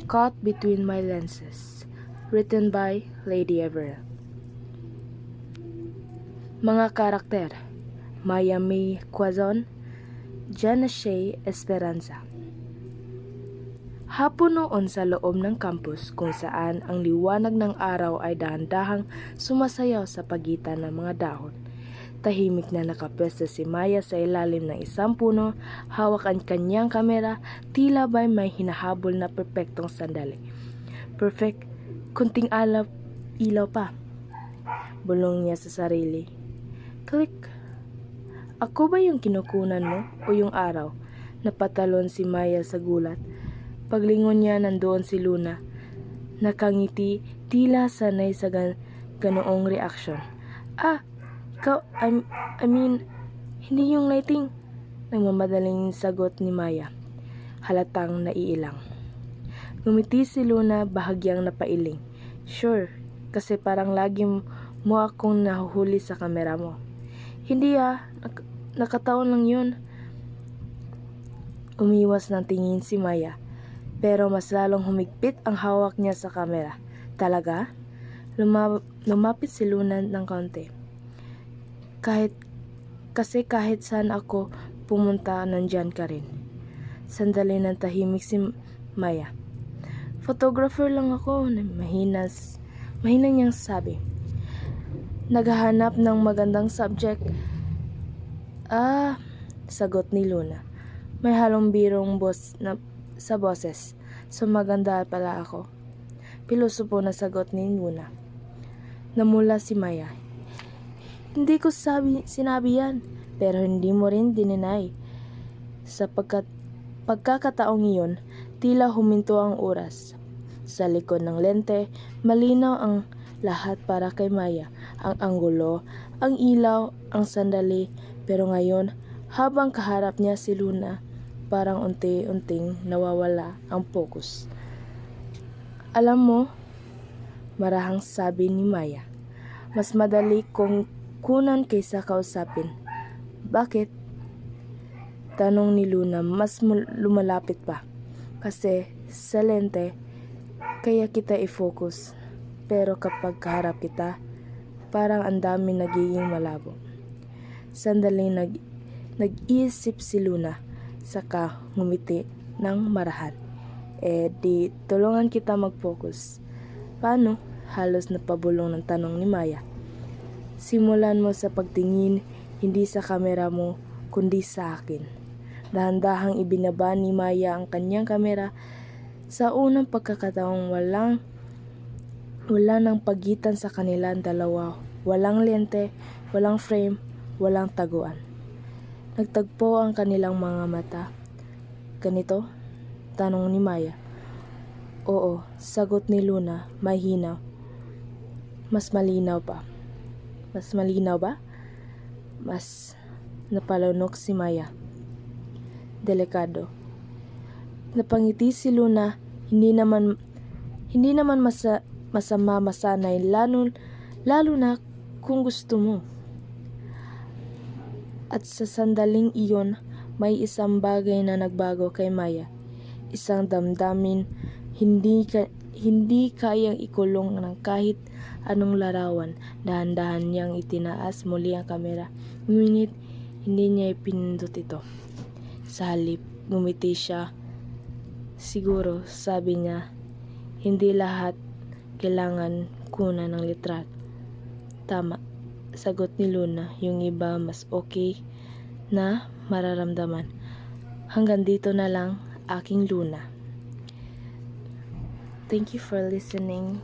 Caught Between My Lenses, written by Lady Evera. Mga karakter: Maya May Quazon, Jana Shea Esperanza. Hapon noon sa loob ng campus kung saan ang liwanag ng araw ay dahan-dahang sumasayaw sa pagitan ng mga dahon. Tahimik na nakapwesto si Maya sa ilalim ng isang puno, hawak ang kanyang kamera, tila ba'y may hinahabol na perpektong sandali. Perfect, kunting ilaw pa. Bulong niya sa sarili. Click. Ako ba yung kinukunan mo o yung araw? Napatalon si Maya sa gulat. Paglingon niya, nandoon si Luna. Nakangiti, tila sanay sa ganoong reaksyon. Ikaw, I mean, hindi yung lighting. Nagmamadaling sagot ni Maya. Halatang naiilang. Ngumiti si Luna, bahagyang napailing. Sure, kasi parang lagi mo akong nahuhuli sa kamera mo. Hindi nakataon lang yun. Umiwas ng tingin si Maya, pero mas lalong humigpit ang hawak niya sa kamera. Talaga? Lumapit si Luna ng kaunti. Kahit saan ako pumunta, nandyan ka rin. Sandali ng tahimik si Maya. Photographer lang ako, mahina niyang sabi. Naghahanap ng magandang subject. Sagot ni Luna. May halong birong sa boses. So maganda pala ako. Pilosopo na sagot ni Luna. Namula si Maya. Hindi ko sinabi yan, pero hindi mo rin dininay. Sa pagkakataong iyon, tila huminto ang oras. Sa likod ng lente, malinaw ang lahat para kay Maya. Ang anggulo, ang ilaw, ang sandali, pero ngayon, habang kaharap niya si Luna, parang unti-unting nawawala ang focus. Alam mo, marahang sabi ni Maya, mas madali kong kunan kaysa kausapin. Bakit? Tanong ni Luna, mas lumalapit pa. Kasi sa lente, kaya kita i-focus. Pero kapag kaharap kita, parang ang dami nagiging malabo. Sandali nag-iisip si Luna, saka ngumiti ng marahan. Di tulungan kita mag-focus. Paano? Halos napabulong ng tanong ni Maya. Simulan mo sa pagtingin, hindi sa kamera mo, kundi sa akin. Dahan-dahang ibinaba ni Maya ang kanyang kamera. Sa unang pagkakataong wala nang pagitan sa kanilang dalawa. Walang lente, walang frame, walang taguan. Nagtagpo ang kanilang mga mata. Ganito? Tanong ni Maya. Oo, sagot ni Luna, mahina. Mas malinaw pa. Mas malinaw ba? Mas napalunok si Maya. Delikado. Napangiti si Luna, hindi naman masama masanay, lalo na kung gusto mo. At sa sandaling iyon, may isang bagay na nagbago kay Maya. Isang damdamin hindi kayang ikulong ng kahit anong larawan. Dahan-dahan niyang itinaas muli ang kamera. Ngunit hindi niya ipinindot ito. Sa halip, ngumiti siya. Siguro, sabi niya, hindi lahat kailangan kunan ng litrato. Tama, sagot ni Luna, yung iba mas okay na mararamdaman. Hanggang dito na lang, aking Luna. Thank you for listening.